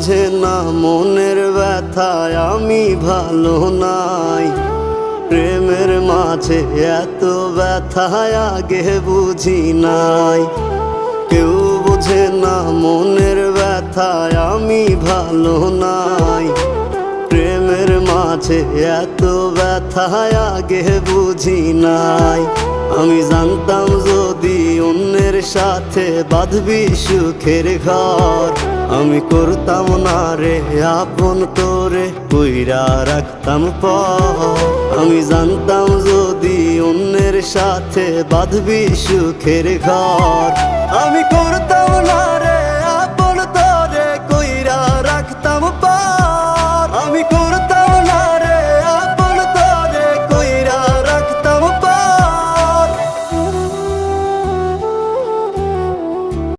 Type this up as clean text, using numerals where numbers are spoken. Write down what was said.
বোঝে না মনের ব্যথায় আমি ভালো নাই। প্রেমের মাঝে এত ব্যথায় আগে বুঝি নাই। কেউ বোঝে না মনের ব্যথায় আমি ভালো নাই। প্রেমের মাঝে এত ব্যথায় আগে বুঝি নাই। আমি জানতাম যদি অন্যের সাথে বাঁধবি সুখের ঘর, আমি করতাম না রে আপন তোরে কইরা রাখতাম পর। আমি জানতাম যদি অন্যের সাথে বাঁধবি সুখের ঘর, আমি